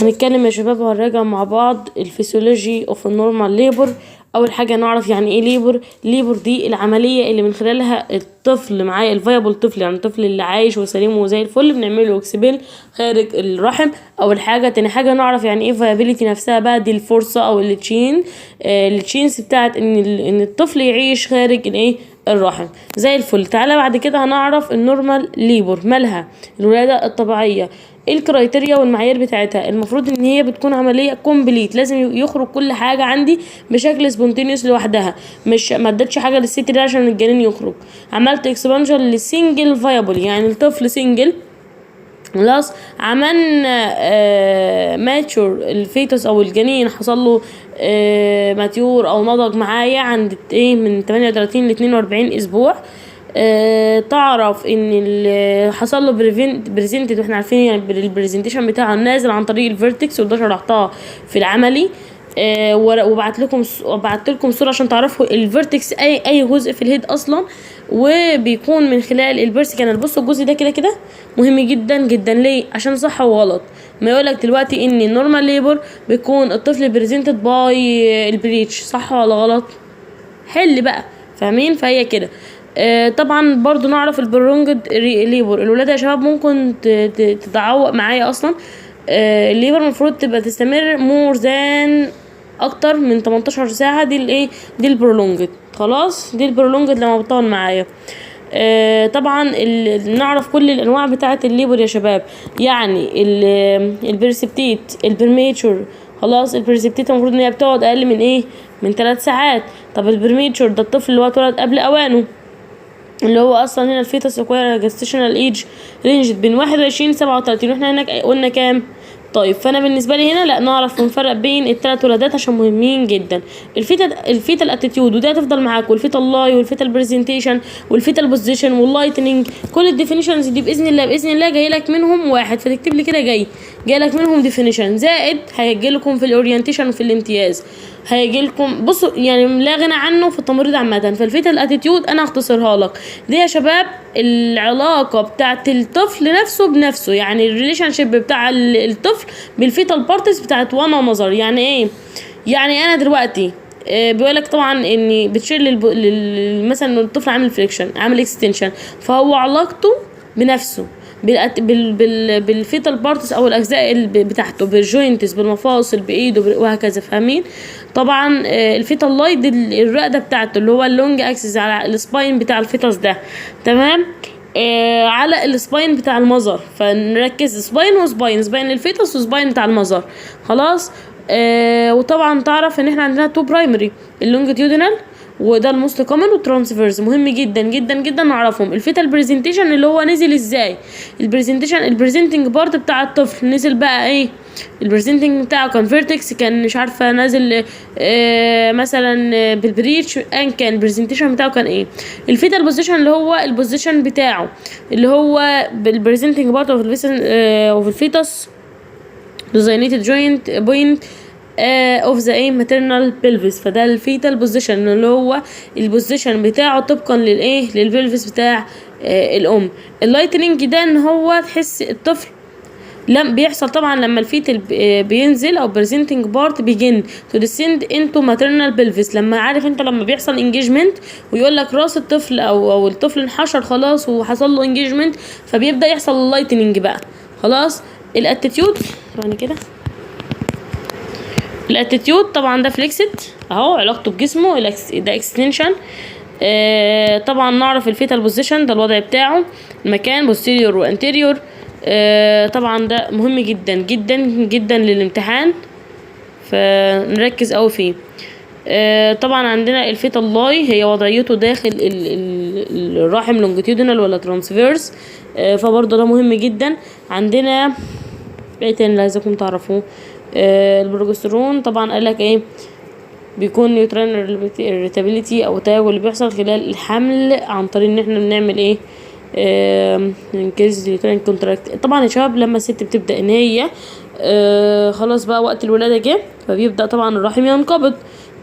هنتكلم يا شباب وهنراجع مع بعض الفسيولوجي اوف النورمال ليبر. اول حاجه نعرف يعني ايه ليبر. ليبر دي العمليه اللي من خلالها الطفل معاه الفيابل طفل، يعني الطفل اللي عايش وسليم وزي الفل، بنعمله اكسبيل خارج الرحم. اول حاجه. تاني حاجه نعرف يعني ايه فيابيليتي نفسها بقى، دي الفرصه او التشينس بتاعت ان الطفل يعيش خارج الايه الرحم زي الفل. تعالى بعد كده هنعرف النورمال ليبر مالها، الولاده الطبيعيه، ايه الكرايتيريا والمعايير بتاعتها. المفروض ان هي بتكون عمليه كومبليت، لازم يخرج كل حاجه عندي بشكل سبونتينيوس لوحدها، مش ما ادتش حاجه للست دي عشان الجنين يخرج. عملت اكسبانشن للسنجل فايبل، يعني الطفل سنجل خلاص. عملنا ماتشور الفيتوس او الجنين، حصل له ماتيور او نضج معايا عند من 38 ل 42 اسبوع. تعرف ان اللي حصل له بريزنتد، واحنا عارفين يعني البرزنتيشن بتاعه نازل عن طريق الفيرتكس، وده شرحتها في العملي. وبعت لكم صوره عشان تعرفوا الفيرتكس اي جزء في الهيد اصلا، وبيكون من خلال البيرس كانال. بصوا الجزء ده كده مهم جدا جدا. ليه؟ عشان صح وغلط. ما يقولك دلوقتي ان النورمال ليبر بيكون الطفل بريزنتد باي البريتش، صح ولا غلط؟ حل بقى، فاهمين؟ فهي كده. طبعا برضو نعرف البرونجد ليبر. الولادة يا شباب ممكن تتعوق معايا اصلا. الليبر المفروض تبقى تستمر مور ذان اكتر من 18 ساعة. دي البرولونجد. خلاص، دي البرولونجد لما بتطول معايا. طبعا نعرف كل الانواع بتاعه الليبر يا شباب، يعني البرسبتيت، البرميتشور. خلاص، البرسبتيت المفروض ان هي بتقعد اقل من 3 ساعات. طب البرميتشور ده الطفل اللي هو اتولد قبل اوانه، اللي هو اصلا هنا الفيتس اكواير جستيشنال ايج رينج بين 21 37، واحنا هناك قلنا كام؟ طيب فانا بالنسبه لي هنا لا، نعرف نفرق بين الثلاث ولادات عشان مهمين جدا. الفيتال اتيتيود، وده هتفضل معاك، والفيتال لاي، والفيتال برزنتيشن، والفيتال بوزيشن، واللايتنينج. كل الديفينيشنز دي باذن الله جاي لك منهم واحد، فتكتب لي كده جاي لك منهم ديفينيشن، زائد هيجي لكم في الاورينتيشن وفي الامتياز. هيجي لكم بصوا يعني لا غنى عنه في التمريض عامه. فالفيتال اتيتيود انا هختصرها لك. دي يا شباب العلاقه بتاعت الطفل نفسه بنفسه، يعني الريليشن شيب بتاع الطفل بالفيتال بارتس بتاعت وانا نظر. يعني ايه؟ يعني انا دلوقتي بيقولك طبعا اني بتشيل مثلا الطفل عامل فريكشن، عامل اكستنشن، فهو علاقته بنفسه بالفيتال بارتس او الاجزاء بتاعته، بالجوينتس، بالمفاصل، بايده وهكذا. فاهمين؟ طبعا الفيتال لايت دي الرقده بتاعته، اللي هو اللونج اكسس على السباين بتاع الفيتس ده، تمام؟ على السباين بتاع المظر. فنركز سباين للفيتس وسباين بتاع المظر. خلاص. وطبعا تعرف ان احنا عندنا 2 برايمري، اللونجيتيودينال وده الموست كومن، والترانسفيرس. مهم جدا جدا جدا نعرفهم. الفيتال بريزنتيشن اللي هو نزل ازاي، البريزنتنج بارت بتاع الطفل نزل بقى ايه، البريزنتنج بتاعه كان فيرتكس، كان مش عارفه نازل مثلا بالبريتش، ان كان البريزنتيشن بتاعه كان ايه. الفيتال بوزيشن اللي هو البوزيشن بتاعه، اللي هو بالبريزنتنج بارت اوف الفيتس designated joint point of the maternal pelvis. فده الفيتال بوزيشن اللي هو البوزيشن بتاعه طبقا للبلفس بتاع الام. اللايتنينج ده ان هو تحس الطفل لم بيحصل طبعا لما الفيتال بينزل او بريزنتنج بارت بيجن تو ديسند انتو ماترنال بلفس. لما عارف انت لما بيحصل انجيجمنت ويقول لك راس الطفل او الطفل انحشر خلاص وحصل له انجيجمنت، فبيبدا يحصل اللايتنينج بقى. خلاص. الاتيتيود يعني كده، الاتيتيود طبعا ده فليكسد اهو، علاقته بجسمه ده اكستنشن. طبعا نعرف الفيتال بوزيشن ده الوضع بتاعه، المكان بوستيريور وانتيريور. طبعا ده مهم جدا جدا جدا للامتحان، فنركز قوي فيه. طبعا عندنا الفيتال لاي، هي وضعيته داخل الرحم لونجيتيودينال ولا ترانسفيرس. فبرضه ده مهم جدا. عندنا ايه تاني اللي عايزاكم تعرفوه؟ البروجسترون طبعا قالك ايه، بيكون نيوترال irritability او تاجل اللي بيحصل خلال الحمل عن طريق ان احنا بنعمل ايه، انكريز يوتراين كونتراكت. طبعا يا شباب لما الست بتبدا ان هي خلاص بقى وقت الولاده جه، فبيبدا طبعا الرحم ينقبض.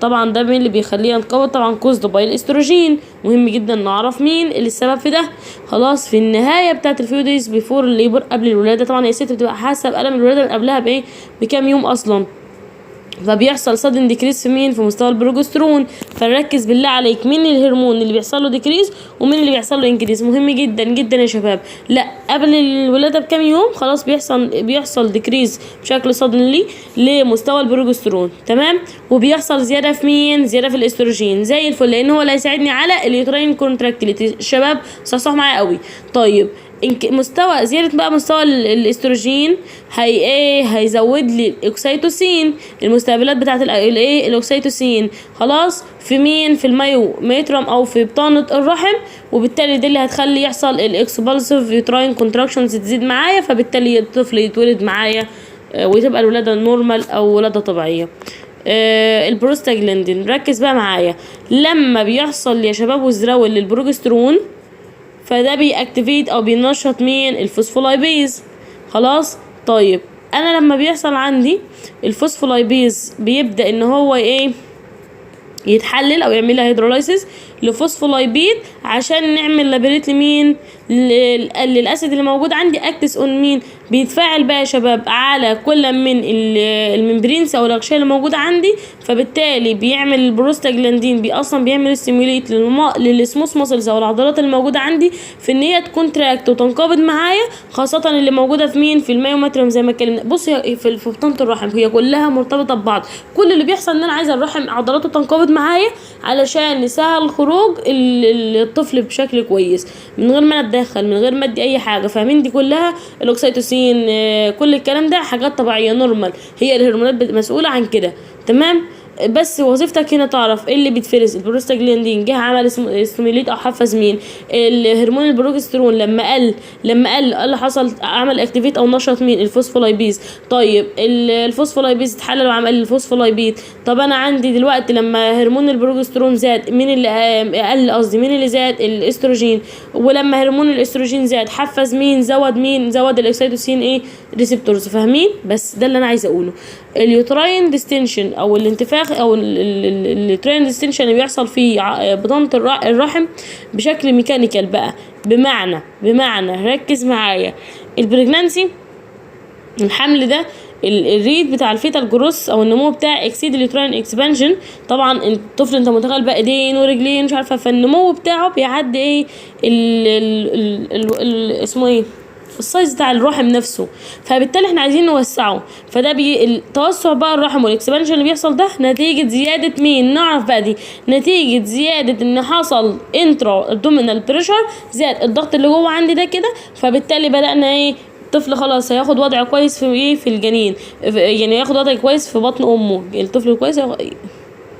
طبعا ده مين اللي بيخليه ينقبض؟ طبعا كوزد باي الاستروجين. مهم جدا نعرف مين اللي السبب في ده. خلاص في النهايه بتاعت الفيو دايز بيفور الليبر، قبل الولاده، طبعا هي الست بتبقى حاسه بالم الولاده من قبلها بايه؟ بكام يوم اصلا. فبيحصل صدن ديكريس في مين؟ في مستوى البروجسترون. فنركز بالله عليك مين الهرمون اللي بيحصل له ديكريس ومين اللي بيحصل له انكريس. مهم جدا جدا يا شباب. لا قبل الولاده بكام يوم خلاص بيحصل ديكريس بشكل صدني لمستوى البروجسترون، تمام. وبيحصل زياده في مين؟ زياده في الاستروجين زي الفل، لان هو اللي هيساعدني على اليوتراين كونتراكتيليتي. الشباب صحصحوا معايا قوي. طيب مستوى زيادة بقى مستوى الاستروجين هيزود لي الاكسيتوسين، المستقبلات بتاعه الاكسيتوسين. خلاص في مين؟ في الميوميترم او في بطانه الرحم، وبالتالي دي اللي هتخلي يحصل الاكسبالسيف يوتراين كونتراكشنز تزيد معايا، فبالتالي الطفل يتولد معايا وتبقى الولاده نورمال او ولاده طبيعيه. البروستاجلاندين، ركز بقى معايا. لما بيحصل يا شباب وزراول للبروجسترون فده بيأكتيفيت او بينشط مين؟ الفوسفولايبيز. خلاص طيب انا لما بيحصل عندي الفوسفولايبيز بيبدأ ان هو يتحلل او يعمل لها هيدرولايسيس لفوسفولايبيد عشان نعمل لابريت لمين؟ للاسيد اللي موجود عندي. اكتس اون مين؟ بيتفاعل بقى يا شباب على كل من الممبرينز او الاغشيه اللي موجوده عندي، فبالتالي بيعمل البروستاجلاندين اصلا بيعمل ستيموليت للسموث ماسلز او العضلات اللي موجوده عندي في ان هي تكون تراكت وتنقبض معايا، خاصه اللي موجوده في مين؟ في الميومتريوم زي ما اتكلمنا. بص هي في بطانه الرحم هي كلها مرتبطه ببعض. كل اللي بيحصل ان انا عايزه الرحم عضلاته تنقبض معايا علشان نسهل خروج الطفل بشكل كويس من غير ما اتدخل، من غير ما ادي اي حاجه. فاهمين؟ دي كلها الاكسيتوسين، كل الكلام ده حاجات طبيعيه نورمال، هي الهرمونات مسؤوله عن كده، تمام. بس وظيفتك هنا تعرف ايه اللي بيتفرز. البروستاجلاندين جه عمل ستيموليت او حفز مين؟ الهرمون البروجسترون لما قل حصل عمل اكتيفيت او نشط مين؟ الفوسفولايبيز. طيب الفوسفولايبيز اتحلل وعمل الفوسفولايبيد. طب انا عندي دلوقتي لما هرمون البروجسترون زاد مين اللي قل؟ قصدي مين اللي زاد؟ الاستروجين. ولما هرمون الاستروجين زاد حفز مين؟ زود الاكسيتوسين ريسبتورز. فاهمين؟ بس ده اللي انا عايزه اقوله. اليوتراين ديستنشن او الانتفاخ او اليوتراين ديستنشن اللي بيحصل في بطانه الرحم بشكل ميكانيكال بقى، بمعنى ركز معايا. البريجنانسي الحمل ده الريت بتاع الفيتال جروس او النمو بتاع اكسيد اليوتراين اكسبانشن. طبعا الطفل انت متخيل بقى ايدين ورجلين مش عارفه، فالنمو بتاعه بيعدي اسمه السايز بتاع الرحم نفسه، فبالتالي احنا عايزين نوسعه. فده التوسع بقى الرحم والاكسبانشن اللي بيحصل ده نتيجه زياده مين؟ نعرف بقى دي نتيجه زياده ان حصل انترا ابدومينال بريشر، زاد الضغط اللي جوه عندي ده كده، فبالتالي بدأنا الطفل خلاص هياخد وضع كويس في في الجنين، يعني ياخد وضع كويس في بطن امه. الطفل كويس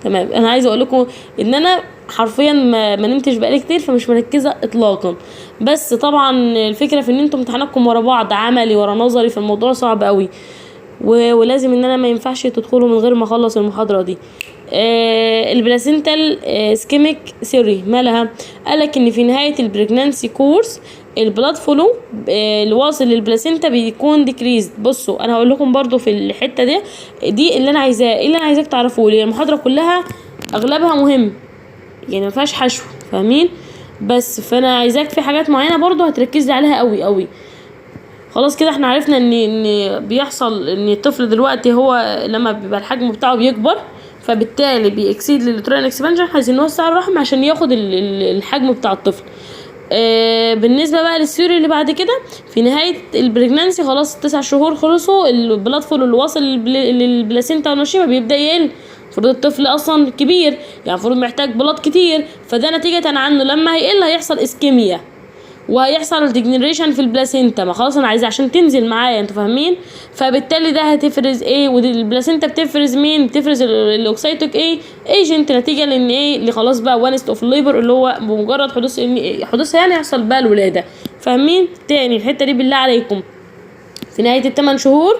تمام. انا عايزه اقول لكم ان انا حرفيا ما نمتش بقالي كتير فمش مركزه اطلاقا، بس طبعا الفكره في ان انتم امتحاناتكم ورا بعض، عملي ورا نظري، في الموضوع صعب قوي، ولازم ان انا ما ينفعش تدخلوا من غير ما اخلص المحاضره دي. البلاسنتال سكيميك ثيوري مالها؟ قالك ان في نهايه البريجنانسي كورس البلاد فلو اللي واصل للبلاسينتا بيكون ديكريز. بصوا انا هقول لكم برضو في الحته دي اللي انا عايزاه، اللي انا عايزاك تعرفوه، لان المحاضره كلها اغلبها مهم يعني ما فيهاش حشو، فاهمين؟ بس فانا عايزاك في حاجات معينه برضو هتركز لي عليها قوي قوي. خلاص كده احنا عرفنا ان بيحصل ان الطفل دلوقتي هو لما بيبقى الحجم بتاعه بيكبر فبالتالي بيكسيد لليوتراين اكسبانشن، عايزين نوسع الرحم عشان ياخد الحجم بتاع الطفل. بالنسبه بقى للثيوري اللي بعد كده، في نهايه البريجنانسي خلاص 9 شهور خلصوا، البلاد فلو اللي واصل للبلاسينتا والنشيمه بيبدا يقل. المفروض الطفل اصلا كبير، يعني المفروض محتاج بلاد كتير، فده نتيجه عنه لما هيقل هيحصل اسكيميا وهيحصل ديجنريشن في البلاسينتا. ما خلاص انا عايزه عشان تنزل معايا، انتوا فاهمين؟ فبالتالي ده هتفرز ودي البلاسينتا بتفرز مين؟ بتفرز الاوكسيتوك ايجنت، نتيجه لان اللي خلاص بقى وانست اوف ليبر، اللي هو بمجرد حدوثها يعني يحصل بقى الولاده. فاهمين؟ تاني الحته دي بالله عليكم، في نهايه ال8 شهور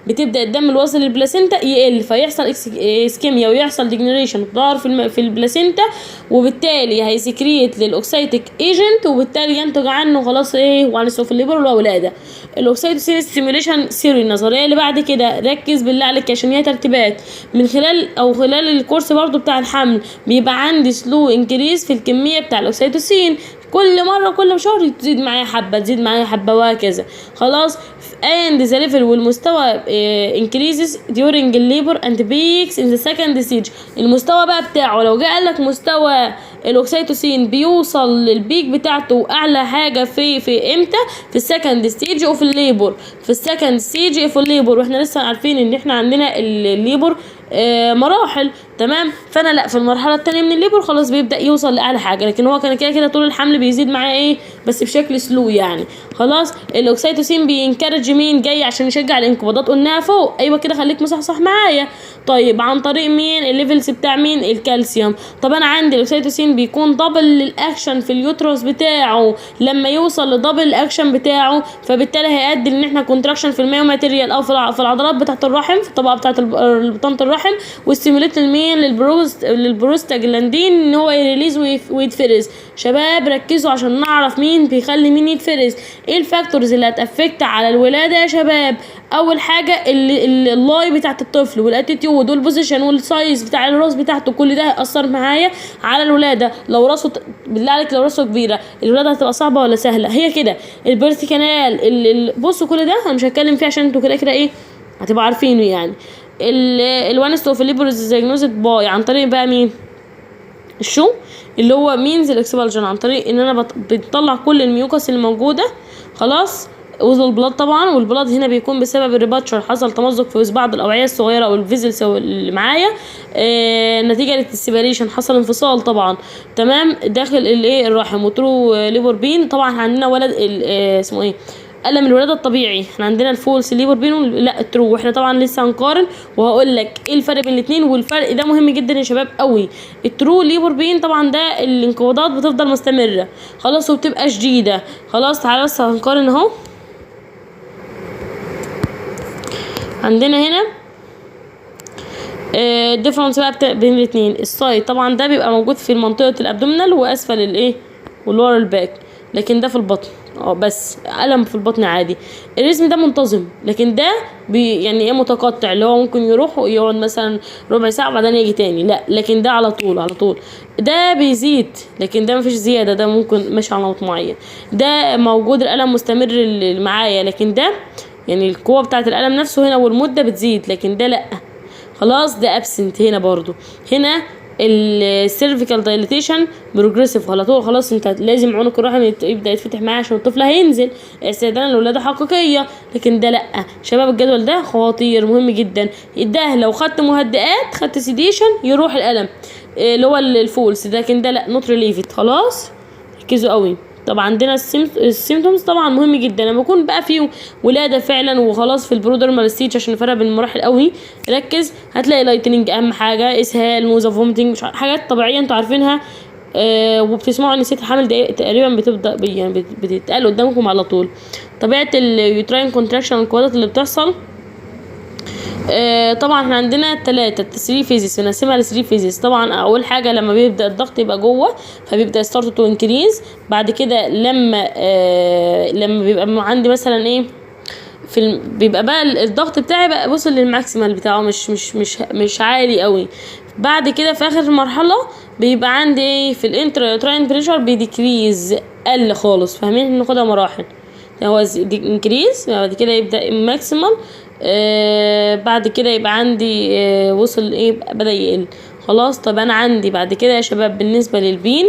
بتبدا الدم الواصل للبلاسينتا يقل، فيحصل اسكيميا ويحصل ديجنريشن ظهر في البلاسينتا، وبالتالي هيسكريت للاوكسيتيك ايجنت، وبالتالي ينتج عنه خلاص وانس اوف الليبر والولاده. الاوكسيتوسين ستيميوليشن ثيوري النظريه اللي بعد كده، ركز بالله عليك عشان هي ترتيبات. من خلال الكورس برضو بتاع الحمل بيبقى عندي سلو انكريز في الكميه بتاع الاوكسيتوسين، كل مره كل شهر تزيد معايا حبه تزيد معايا حبه وهكذا. خلاص. and the level والمستوى increases during labor and peaks in the second stage. المستوى بقى بتاعه لو جه قال لك مستوى الاوكسيتوسين بيوصل للبيك بتاعته اعلى حاجه في امتى؟ في السكند ستيج اوف الليبر، في السكند ستيج اوف الليبر. واحنا لسه عارفين ان احنا عندنا الليبر مراحل، تمام؟ فانا لا، في المرحله الثانيه من الليبر خلاص بيبدا يوصل لاعلى حاجه، لكن هو كان كده طول الحمل بيزيد معاه ايه بس بشكل سلو يعني. خلاص. الاوكسيتوسين بينكرج مين؟ جاي عشان يشجع الانقباضات قلناها فوق. ايوه كده، خليك مصحصح معايا. طيب عن طريق مين؟ الليفلز بتاع مين؟ الكالسيوم. طب انا عندي الاوكسيتوسين بيكون دبل للاكشن في اليوترس بتاعه، لما يوصل لدبل الاكشن بتاعه فبالتالي هيؤدي ان احنا كونتراكشن في المايو ماتيريال او في العضلات بتاعه الرحم، في الطبقه بتاعه بطانه الرحم، وستيموليت لمين؟ للبروستاجلاندين ان هو يريليز ويتفرز. شباب ركزوا عشان نعرف مين بيخلي مين يتفرز. ايه الفاكتورز اللي هتأفكت على الولاده يا شباب؟ اول حاجه اللاي بتاعه الطفل والاتيتيود والبوزيشن والسايز بتاع الراس بتاعته، كل ده هيأثر معايا على الولاده. لو راسه بالله عليك لو راسه كبيره الولاده هتبقى صعبه ولا سهله؟ هي كده. البيرث كانال بصوا كل ده انا مش هتكلم فيه عشان انتوا كده ايه هتبقوا عارفينه يعني. الوانست اوف الليبرز دايجنوزد باي عن طريق بقى مين؟ الشو اللي هو مينز الاكسبالجن، عن طريق ان انا بتطلع كل الميوكس اللي موجوده. خلاص. وذ البلاد طبعا، والبلاد هنا بيكون بسبب الريباتشر، حصل تمزق في بعض الاوعيه الصغيره او الفيزلز اللي معايا نتيجه للسيباريشن، حصل انفصال طبعا، تمام، داخل الايه الرحم. وترو ليبر بين طبعا عندنا ولد اسمه ايه ألم الولادة الطبيعي، احنا عندنا الفولس ليبر بين لا الترو، واحنا طبعا لسه هنقارن وهقول لك ايه الفرق بين الاثنين، والفرق ده مهم جدا يا شباب قوي. الترو ليبر بين طبعا ده الانقباضات بتفضل مستمرة خلاص وبتبقى شديدة. خلاص تعالى بس هنقارن اهو. عندنا هنا الديفرنس بقى بين الاثنين. السايد طبعا ده بيبقى موجود في منطقة الابدومينال واسفل الايه والورا الباك، لكن ده في البطن بس ألم في البطن عادي. الرسم ده منتظم، لكن ده يعني ايه متقطع، اللي هو ممكن يروح ويقعد مثلا ربع ساعة وبعدين يجي تاني، لا لكن ده على طول على طول. ده بيزيد لكن ده مفيش زيادة، ده ممكن ماشي على نمط معين. ده موجود الألم مستمر اللي معايا، لكن ده يعني القوة بتاعت الألم نفسه هنا والمدة بتزيد، لكن ده لا. خلاص. ده ابسنت هنا برضو. هنا السيرفيكال دايليتيشن بروجريسيف على طول، خلاص انت لازم عنق الرحم يبدا يتفتح معاه عشان الطفل هينزل استعدادا للولاده حقيقيه، لكن ده لا. شباب الجدول ده خطير مهم جدا. ده لو خدت مهدئات خدت سيديشن يروح الالم اللي هو الفولس، لكن ده لا نوت ريليفد. خلاص ركزوا قوي. طبعا عندنا السيمتومز طبعا مهم جدا لما يكون بقى فيه ولاده فعلا وخلاص في البرودرمال ستيج عشان نفرق بين المراحل قوي. ركز، هتلاقي لايتنينج اهم حاجه، اسهال، نوزا، فومتنج، حاجات طبيعيه انتوا عارفينها وبتسمعوا ان الست حامل تقريبا بتبدا يعني بتتقال قدامكم على طول. طبيعه اليوتراين كونتراكشن القوادات اللي بتحصل طبعا احنا عندنا 3 فيزيس بنقسمها ل 3 فيزيس. طبعا اول حاجه لما بيبدا الضغط يبقى جوه فبيبدا ستارت تو انكريز. بعد كده لما بيبقى عندي مثلا ايه بيبقى بقى الضغط بتاعي بقى وصل للماكسيمال بتاعه مش عالي قوي. بعد كده في اخر مرحله بيبقى عندي ايه في الانترا بريشر بيديكريز قل خالص. فاهمين؟ ناخدها مراحل. هو انكريز بعد كده يبدا ماكسيمال بعد كده يبقى عندي وصل ايه بدا يقل. خلاص. طب انا عندي بعد كده يا شباب بالنسبه للبين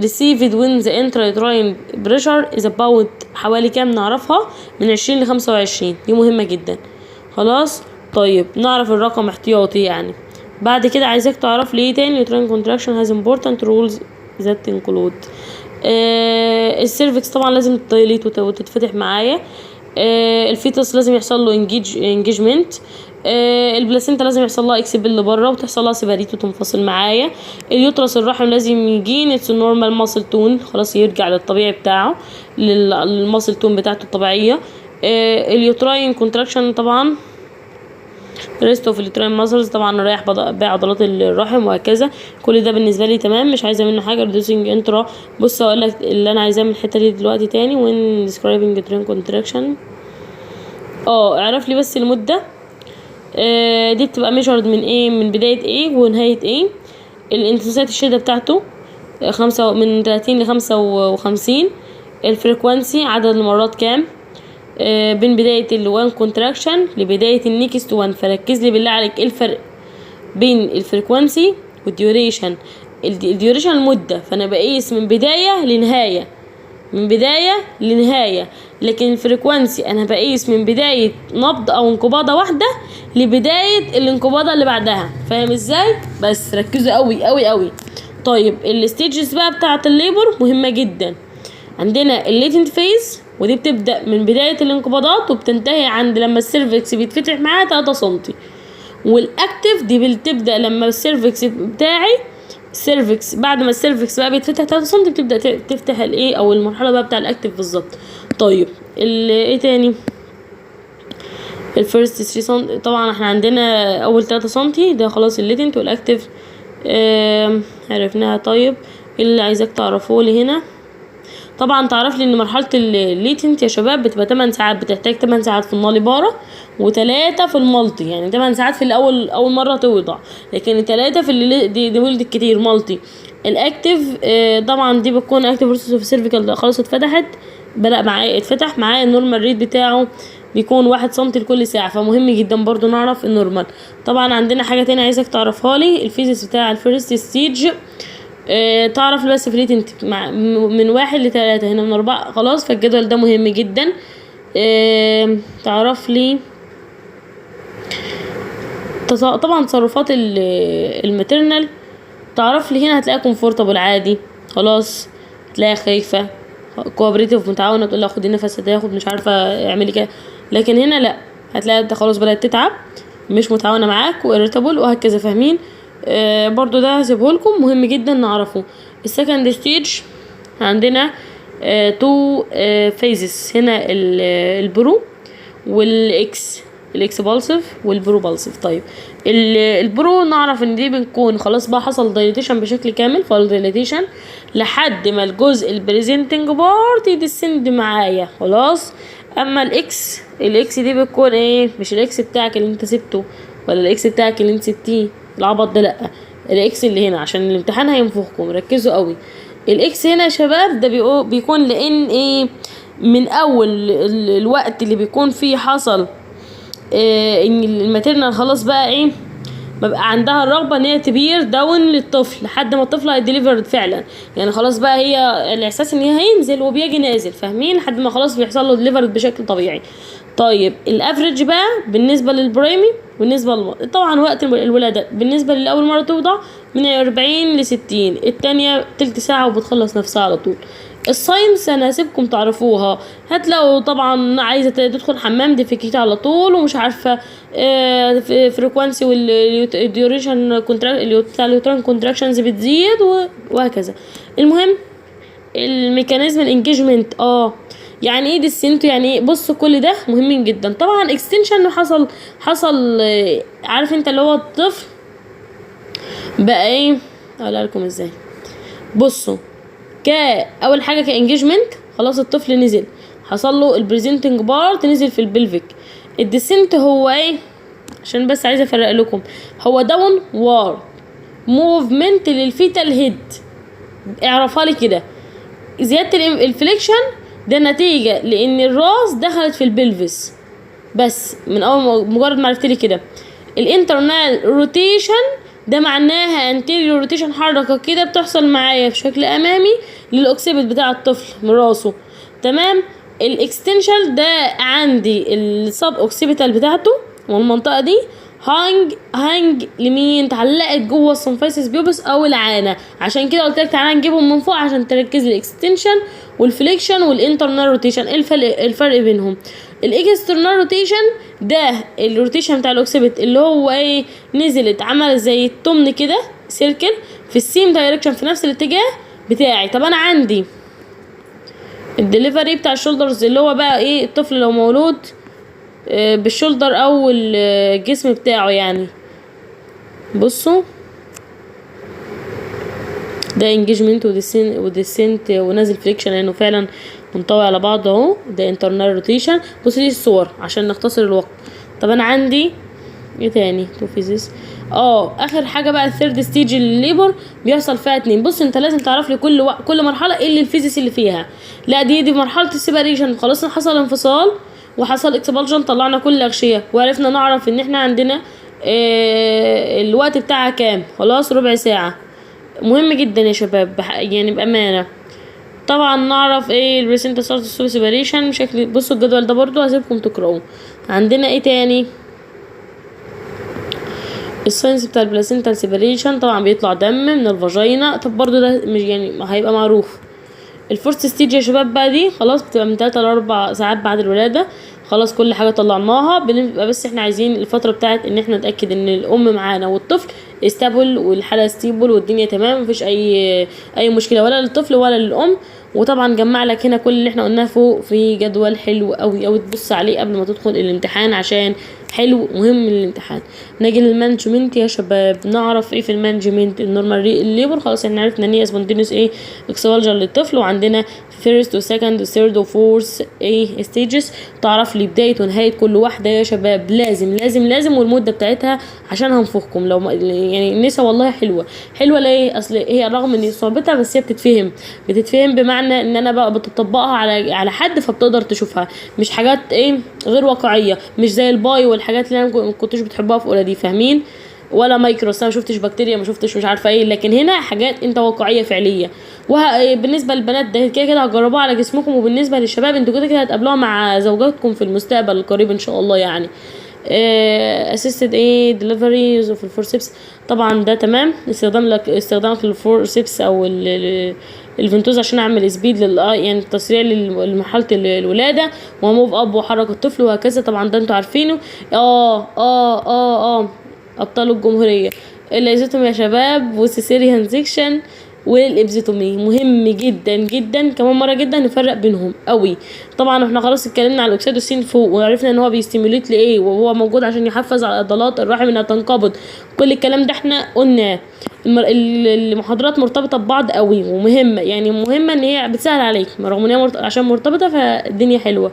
received when the intrauterine pressure is about حوالي كام نعرفها من 20 ل 25. دي مهمه جدا. خلاص. طيب نعرف الرقم احتياطي يعني. بعد كده عايزاك تعرف ليه تاني uterine contraction has important rules that include السيرفكس طبعا لازم تطيليت وتتفتح معايا. الفيتوس لازم يحصل له انجيجمنت. البلاسينتا لازم يحصل لها اكسبل لبره وتحصل لها سيباريت وتنفصل معايا. اليوترس الرحم لازم يجين اتس نورمال ماسل تون، خلاص يرجع للطبيعي بتاعه للماسل تون بتاعته الطبيعيه. اليوتراين كونتراكشن طبعا ريست اوف اليوتراين ماسلز، طبعا رايح باقي عضلات الرحم وهكذا. كل ده بالنسبه لي تمام، مش عايزه منه حاجه. ريدوسنج انترا، بص اقول لك اللي انا عايزاه من الحته دي دلوقتي تاني. وين ديسكرايبنج ترين كونتراكشن، اعرف لي بس المده. دي بتبقى ميجرد من ايه، من بدايه ايه ونهايه ايه. الانتنسيتي الشده بتاعته من 30 ل55. الفريكوانسي عدد المرات كام بين بداية الوان كونتراكشن لبداية النيكست وان. فركز لي بالله عليك ايه الفرق بين الفريكوانسي والديوريشن. الديوريشن المدة، فانا بقيس من بداية لنهاية، من بداية لنهاية. لكن الفريكوانسي انا بقيس من بداية نبض او انقباضة واحدة لبداية الانقباضة اللي بعدها. فاهم ازاي؟ بس ركزوا قوي قوي قوي. طيب الستيجز بقى بتاعة الليبر مهمة جدا. عندنا الليتنت فيز، ودي بتبدأ من بداية الانقباضات وبتنتهي عند لما السيرفكس بيتفتح معاها 3 سنتي. والاكتف دي بتبدأ لما السيرفكس بتاعي السيرفكس بعد ما السيرفكس بقى بيتفتح 3 سنتي بتبدأ تفتح الايه او المرحلة بقى بتاع الاكتف بالظبط. طيب ايه تاني؟ الفيرست 3 سنتي طبعا احنا عندنا اول 3 سنتي ده خلاص الليتنت. والاكتف عرفناها. طيب اللي عايزاك تعرفوه لي هنا، طبعا تعرف لي ان مرحله الليتنت يا شباب بتبقى 8 ساعات، بتحتاج 8 ساعات في الناليبارا و3 في المالتي. يعني 8 ساعات في اول مره توضع، لكن 3 في اللي دي ولدت كتير مالتي. الاكتف طبعا دي بتكون اكتف بروسيس اوف سيرفيكال خلاص اتفتح معايا النورمال ريت بتاعه بيكون 1 سم لكل ساعه. فمهم جدا برضو نعرف النورمال. طبعا عندنا حاجه تانية عايزك تعرفها لي، الفيزيس بتاع الفيرست ستيج. تعرف بس في ليتنت من 1 ل3، هنا من 4 خلاص. فالجدول ده مهم جدا. تعرف لي طبعا تصرفات الماتيرنال. تعرف لي هنا هتلاقيها كومفورتابل عادي خلاص، هتلاقيها خايفه كوابريتيف متعاونه، تقول لها خدي نفس هتاخد مش عارفه اعملي كده. لكن هنا لا، هتلاقي انت خلاص بدات تتعب مش متعاونه معاك واريتابل وهكذا. فاهمين؟ برضو ده هسيبه لكم، مهم جدا نعرفه. السكند ستيج عندنا 2 فيزز هنا، البرو والاكس بالسيف والبرو بالسيف. طيب البرو نعرف ان دي بنكون خلاص بقى حصل دايليتيشن بشكل كامل، فال دايليتيشن لحد ما الجزء البريزنتنج بارت يدسند معايا خلاص. اما الاكس دي بتكون ايه، مش الاكس بتاعك اللي انت سبته ولا الاكس بتاعك اللي انت سبتيه العبط ده، لا، الاكس اللي هنا عشان الامتحان هينفخكم، ركزوا قوي. الاكس هنا يا شباب ده بيكون لان ايه، من اول الوقت اللي بيكون فيه حصل ان الماتيرنال خلاص بقى ايه، ببقى عندها الرغبه ان هي تبير داون للطفل لحد ما الطفل هيديليفرد فعلا. يعني خلاص بقى هي الاحساس ان هي هينزل وبيجي نازل، فاهمين؟ لحد ما خلاص بيحصل له ديليفرد بشكل طبيعي. طيب الافريج بقى بالنسبه للبرايمي بالنسبه طبعا وقت الولاده بالنسبه لاول مره توضع من 40 ل60، الثانيه تلت ساعه وبتخلص نفسها على طول. الساينس انا هسيبكم تعرفوها. هتلاقوا طبعا عايزه تدخل حمام ديفيكيت على طول ومش عارفه فريكوانسي والديوريشن بتاع اليوتران كونتراكشنز بتزيد وهكذا. المهم الميكانيزم الانجيجمنت يعني ايه ديسنتو، يعني ايه؟ بصوا كل ده مهمين جدا. طبعا اكستنشن حصل عارف انت اللي هو الطفل بقى ايه، اقول لكم ازاي. بصوا اول حاجه كانجيجمنت خلاص الطفل نزل، حصل له البريزنتنج بارت نزل في البلفيك. الديسنت هو ايه، عشان بس عايزه افرق لكم، هو داون وارد موفمنت للفيتال هيد، اعرفها لي كده. زياده الفليكشن ده نتيجه لان الراس دخلت في البلفس، بس من اول مجرد ما عرفت لي كده. الانترنال روتيشن ده معناها انتيريور روتيشن، حركه كده بتحصل معايا بشكل امامي للاوكسيبت بتاع الطفل من راسه، تمام. الاكستنشال ده عندي السب اوكسيبيتال بتاعته والمنطقه دي هانج لمين، اتعلقت جوه السمفيسيس بيوبس او العانه. عشان كده قلت لك تعالى نجيبهم من فوق عشان تركز الاكستنشن والفليكشن والانترنال روتيشن. ايه الفرق بينهم؟ الاكسترنال روتيشن ده الروتيشن بتاع الاوكسيبت اللي هو ايه، نزلت عمل زي التمن كده سيركل في السيم دايركشن في نفس الاتجاه بتاعي. طب انا عندي الدليفري بتاع الشولدرز اللي هو بقى ايه، الطفل لو مولود بالشولدر او الجسم بتاعه يعني. بصوا ده انجيجمنت وديسنت ونازل فريكشن لانه فعلا منطوي على بعض اهو. ده انترنال روتيشن. بصوا دي الصور عشان نختصر الوقت. طب انا عندي ايه تاني؟ تو فيزيس. اخر حاجه بقى الثيرد ستيج الليبر بيحصل فيها اتنين. بص انت لازم تعرف لي كل مرحله ايه اللي الفيزيس اللي فيها. لا دي مرحله السيباريشن. خلاص حصل انفصال وحصل اكسبالجن، طلعنا كل الاغشيه وعرفنا نعرف ان احنا عندنا الوقت بتاعها كام. خلاص ربع ساعه. مهم جدا يا شباب يعني بامانه. طبعا نعرف ايه البريسنت ستارت سيباريشن بشكل. بصوا الجدول ده برضو هسيبكم تقراوه. عندنا ايه تاني؟ الساينس بتاع البلاسينتا سيباريشن. طبعا بيطلع دم من الفاجينا. طب برضو ده مش يعني هيبقى معروف. الفورست ستيج يا شباب بقى دي خلاص بتبقى من 3 ل 4 ساعات بعد الولاده. خلاص كل حاجه طلعناها. بنبقى بس احنا عايزين الفتره بتاعت ان احنا نتاكد ان الام معانا والطفل استابل والحاله ستيبل والدنيا تمام مفيش اي مشكله ولا للطفل ولا للام. وطبعا جمع لك هنا كل اللي احنا قلناه فوق في جدول حلو قوي قوي تبص عليه قبل ما تدخل الامتحان عشان حلو مهم للامتحان. نيجي للمانجمنت يا شباب. نعرف ايه في المانجمنت؟ النورمال الليبر خلاص احنا عرفنا ان هي سبونتينيوس ايه اكسبالجر للطفل. وعندنا فيرست وسكند وثيرد وفورث ايه ستيجز. تعرف لي بدايه ونهايه كل واحده يا شباب. لازم لازم لازم والمده بتاعتها عشان هنفخكم لو يعني النسا والله حلوه ليه؟ اصل هي رغم ان صعوبتها بس هي بتتفهم بمعنى ان انا بقى بتطبقها على حد فبتقدر تشوفها. مش حاجات ايه غير واقعيه مش زي الباي والحاجات اللي انا ما كنتش بتحبها في اولى دي. فاهمين؟ ولا مايكروس. انا ما شفتش بكتيريا ما شفتش مش عارفه ايه. لكن هنا حاجات انت واقعيه فعليه. وبالنسبه للبنات ده كده هتجربوها على جسمكم. وبالنسبه للشباب انتوا كده هتقابلوها مع زوجاتكم في المستقبل القريب ان شاء الله يعني. اسيستد ايه ديليفري اوف الفورسيبس. طبعا ده تمام. استخدامك للفورسيبس او الفنتوز عشان اعمل سبيد يعني تسريع لمرحله الولاده وموف اب وحرك الطفل وهكذا. طبعا ده انتوا عارفينه. ابطال الجمهوريه الليزوتومي يا شباب والسيسيريان سيكشن والابزيتومي مهم جدا جدا كمان مره جدا نفرق بينهم قوي. طبعا احنا خلاص اتكلمنا على الاكسيتوسين فوق وعرفنا ان هو بيستيموليت لايه وهو موجود عشان يحفز على عضلات الرحم انها تنقبض. كل الكلام ده احنا قلناه. المحاضرات مرتبطه ببعض قوي ومهمه يعني مهمه ان هي بتسهل عليك رغم ان هي عشان مرتبطه فالدنيا حلوه.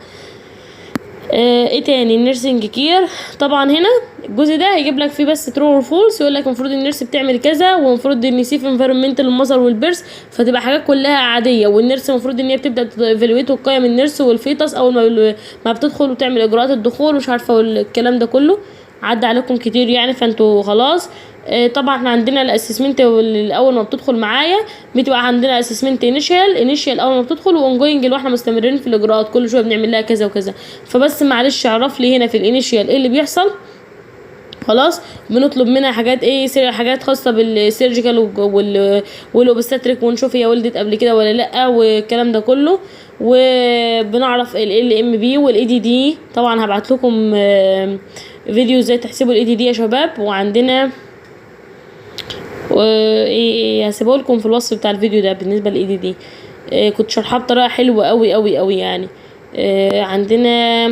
ايه تاني؟ النيرسينج كير. طبعا هنا الجزء ده هيجيب لك فيه بس ترو اور فولس. يقول لك المفروض النيرس بتعمل كذا ومفروض ان سيف انفيرمنت المظهر والبرس فتبقى حاجات كلها عاديه. والنيرس المفروض ان هي بتبدا تيفالويت وتقيم النيرس والفيتس اول ما بتدخل وتعمل اجراءات الدخول ومش عارفه والكلام ده كله عدى عليكم كتير يعني فانتوا خلاص. طبعا احنا عندنا الاسسمنت اول ما بتدخل معايا بتبقى عندنا اسسمنت انيشال اول ما بتدخل وانجوينج لو احنا مستمرين في الاجراءات كل شويه بنعمل لها كذا وكذا. فبس معلش اعرف لي هنا في الانيشال ايه اللي بيحصل. خلاص بنطلب منها حاجات ايه حاجات خاصه بالسيرجيكال والاوبستاتريك ونشوف هي ولدت قبل كده ولا لا والكلام ده كله. وبنعرف ال ام بي والاي دي دي. طبعا هبعت لكم فيديو ازاي تحسبوا الاي دي دي يا شباب. وعندنا هسيبه لكم في الوصف بتاع الفيديو ده بالنسبه للاي دي دي. كنت شرحها بطريقه حلوه قوي قوي قوي يعني. عندنا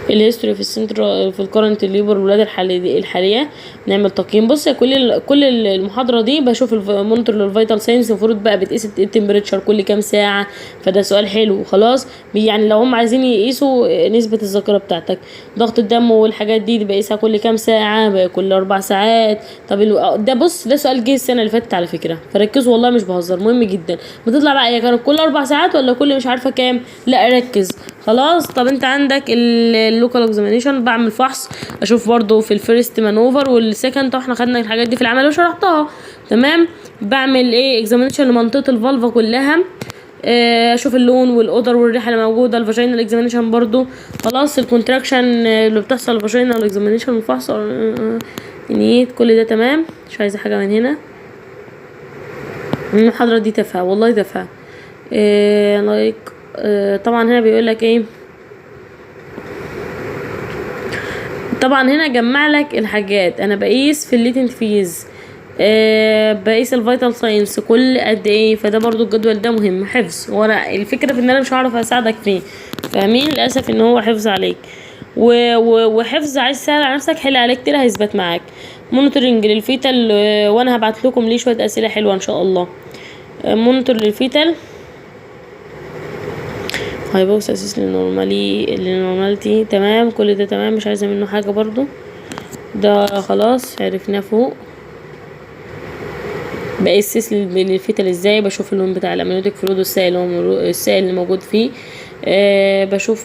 الهيستوري في السنتر في الكورنت الليبر الولاده الحاليه نعمل تقييم. بص كل المحاضره دي بشوف المونيتور للفيتال ساينس المفروض بقى بتقيس التمبريتشر كل كام ساعه. فده سؤال حلو خلاص يعني لو هم عايزين يقيسوا نسبه الذاكره بتاعتك. ضغط الدم والحاجات دي بقيسها كل كام ساعه كل 4 ساعات. طب ده بص ده سؤال جه السنه اللي فاتت على فكره فركزوا والله مش بهزر مهم جدا. بتطلع بقى هي كانت كل 4 ساعات ولا كل مش عارفه كام. لا ركز خلاص. طب انت عندك اللوكال اكزامينيشن بعمل فحص اشوف برضو في الفيرست مانوفر والسكند. احنا خدنا الحاجات دي في العمل وشرحتها تمام. بعمل ايه اكزامينيشن لمنطقه الفالفا كلها. اشوف اللون والاودر والريحه اللي موجوده. الفاجينال اكزامينيشن برضو خلاص. الكونتراكشن اللي بتحصل الفاجينال اكزامينيشن والفحص نيت كل ده تمام. مش عايزه حاجه من هنا. المحاضره دي تافهه والله تافهه. لايك طبعا هنا بيقول لك ايه. طبعا هنا جمع لك الحاجات. انا بقيس في الليتنت فيز بقيس الفيتال ساينس كل قد ايه، فده برضو الجدول ده مهم حفظ، وانا الفكره في ان انا مش هعرف اساعدك فيه، فاهمين؟ للاسف ان هو حفظ عليك وحفظ عايز تسهل على نفسك، حل عليك كتير هيثبت معاك. مونيتورنج للفيتال، وانا هبعت لكم ليه شويه اسئله حلوه ان شاء الله. مونيتور للفيتال، هايبوكس اساس للنورماليتي، تمام كل ده تمام، مش عايزه منه حاجه برضو، ده خلاص عرفناه فوق. بقيس للفيتال ازاي، بشوف اللون بتاع الامنيوتيك فلويد السائل اللي موجود فيه. بشوف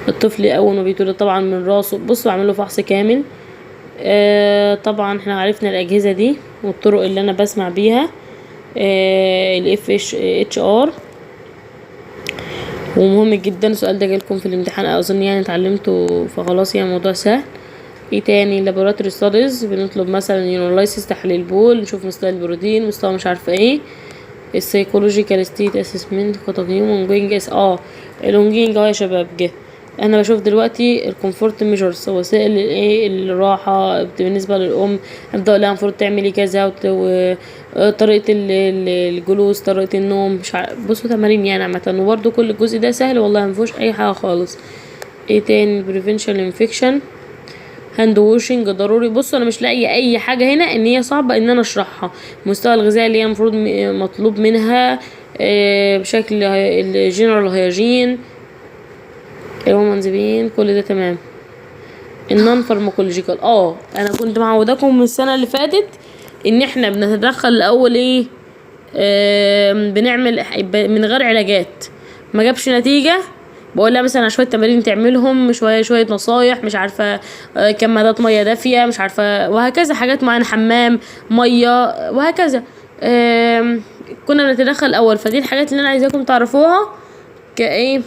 الطفل اول ما بيتولد طبعا من راسه، بصوا بعمل له فحص كامل. طبعا احنا عرفنا الاجهزه دي والطرق اللي انا بسمع بيها. FHR ومهم جدا، السؤال ده جالكم في الامتحان اظن يعني اتعلمته، فخلاص يعني الموضوع سهل. ايه تاني؟ لابوراتوري ستاديز، بنطلب مثلا يونولايسيس تحليل بول، نشوف مستوى البروتين، مستوى مش عارفه ايه. السايكولوجيكال ستيت اسسمنت كتقييم اونجوينج الونجينج اهو يا شباب جه. انا بشوف دلوقتي الكومفورت ميجرز، وسائل الايه الراحه بالنسبه للام، ابدا لها المفروض تعملي كذا، وطريقه الجلوس، طريقه النوم، مش بصوا تمارين يعني عامه، وبرده كل الجزء ده سهل والله مفيهوش اي حاجه خالص. ايه تاني؟ بريفنشن انفكشن، هاند ووشنج ضروري. بصوا انا مش لاقيه اي حاجه هنا ان هي صعبه ان انا اشرحها. المستوى الغذائي اللي هي المفروض مطلوب منها بشكل الجنرال هيجين، الهومنزبين، كل ده تمام. النون فارماكولوجيكال، انا كنت معوداكم من السنه اللي فاتت ان احنا بنتدخل الاول ايه، بنعمل من غير علاجات، ما جابش نتيجه بقول لها مثلا شويه تمارين تعملهم، شويه نصايح، مش عارفه كمادات ميه دافيه، مش عارفه وهكذا، حاجات معينه، حمام ميه وهكذا. كنا بنتدخل الاول، فدي الحاجات اللي انا عايزاكم تعرفوها كايه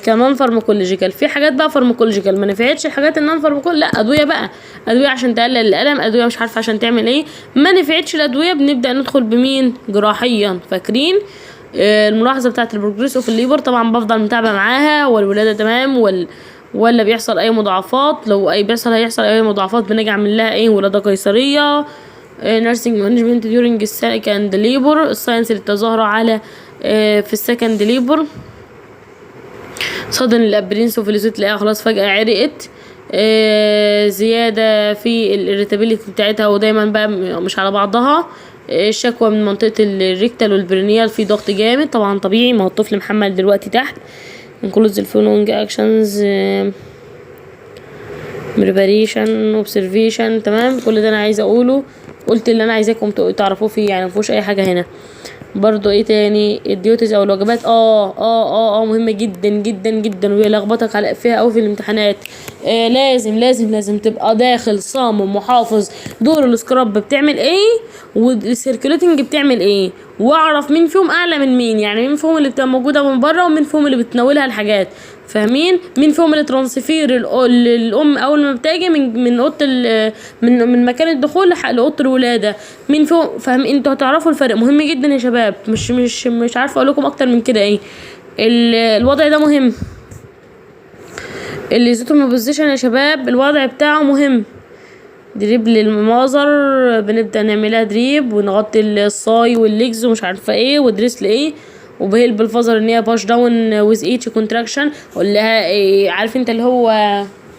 كنون فارماكولوجيكال. في حاجات بقى فارماكولوجيكال ما نفعتش، الحاجات النون فارماكولوجيكال لا، ادويه بقى، ادويه عشان تقلل الالم، ادويه مش عارفه عشان تعمل ايه، ما نفعتش الادويه بنبدا ندخل بمين؟ جراحيا. فاكرين الملاحظه بتاعه البروجريس اوف الليبر؟ طبعا بفضل متابعه معاها، والولاده تمام ولا بيحصل اي مضاعفات، لو هيحصل اي مضاعفات بنيجي اعمل لها ايه؟ ولاده قيصريه. نيرسينج مانجمنت ديورنج السكند ليبر، الساينس اللي تظاهر على في السكند ليبر. صدن الابرينس وفلوسيت تلاقيها خلاص فجأة عرقت. زيادة في الاريتابيليتي بتاعتها، ودايما بقى مش على بعضها. الشكوى من منطقة الريكتال والبرينيال، في ضغط جامد طبعا طبيعي، ما هو الطفل محمل دلوقتي تحت. انكلوز الفولونج اكشنز، بريباريشن، اوبسرفيشن، تمام كل ده انا عايزه اقوله، قلت اللي انا عايزاكم تعرفوه فيه يعني، مفيهوش اي حاجه هنا. برضو ايه تاني؟ الديوتيز او الواجبات، مهمه جدا جدا جدا، ويلخبطك على فيها قوي في الامتحانات. لازم تبقى داخل صامم وحافظ دور السكراب بتعمل ايه، والسيركيوليتنج بتعمل ايه، واعرف مين فيهم اعلى من مين، يعني مين فيهم اللي بتبقى موجوده من بره، ومين فيهم اللي بتناولها الحاجات، فاهمين؟ مين فيهم اللي ترانسفير الام اول ما بتيجي من اوضه من مكان الدخول لاوضه الولاده، مين فيهم، فاهم؟ انتوا هتعرفوا الفرق، مهم جدا يا شباب، مش عارفه اقول لكم اكتر من كده ايه. الوضع ده مهم، الليزوتومي بوزيشن يا شباب الوضع بتاعه مهم. دريب للمازر، بنبدا نعملها دريب ونغطي الصاي والليجز ومش عارفه ايه، ودريس لايه، وبهيل بالفازر ان هي باش داون ويز ايتش كونتراكشن، اقول لها إيه؟ عارف انت اللي هو،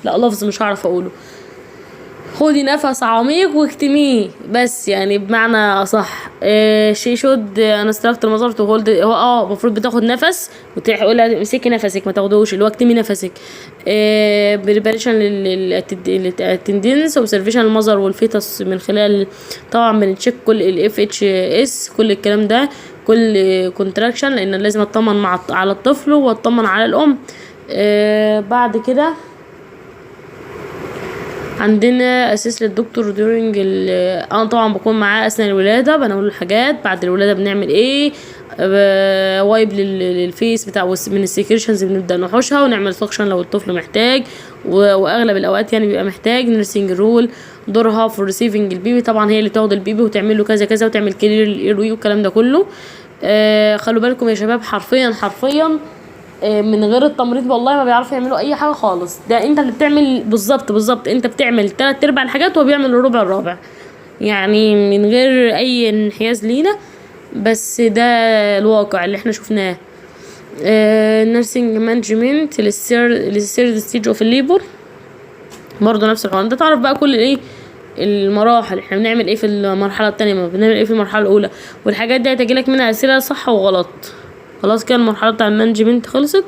لا لفظ مش هعرف اقوله، خدي نفس عميق واكتميه، بس يعني بمعنى اصح شي شود انستراكت المزار تقول هو المفروض بتاخد نفس وتقول لها امسكي نفسك، ما تاخدوش اللي هو اكتمي نفسك. بريباريشن للتندنس، اوبسرفيشن المزر والفيتس من خلال طبعا بنتشيك كل الاف اتش اس، كل الكلام ده، كل كونتراكشن، لان لازم اطمن على الطفل واطمن على الام. بعد كده عندنا اساس للدكتور دورينج انا طبعا بكون معاه اثناء الولاده، بنقول الحاجات. بعد الولاده بنعمل ايه؟ وايب للفيس بتاع من السكريشنز، بنبدا نحوشها ونعمل سكشن لو الطفل محتاج، واغلب الاوقات يعني بيبقى محتاج. نيرسينج رول دورها في ريسيفنج البيبي، طبعا هي اللي تاخد البيبي وتعمل له كذا كذا، وتعمل كلير الايروي والكلام ده كله. خلوا بالكم يا شباب، حرفيا من غير التمريض والله ما بيعرفوا يعملوا اي حاجه خالص. ده انت اللي بتعمل بالظبط انت بتعمل 3/4 الحاجات وهو بيعمل الربع الرابع، يعني من غير اي انحياز لينا، بس ده الواقع اللي احنا شفناه. نيرسينج مانجمنت للثيرد ستيج اوف الليبر، برضه نفس الحوار. انت تعرف بقى كل ايه المراحل، احنا بنعمل ايه في المرحله التانية، ما بنعمل ايه في المرحله الاولى، والحاجات دي هتجيلك منها اسئله صح وغلط. خلاص كده المرحله بتاع المانجمنت خلصت.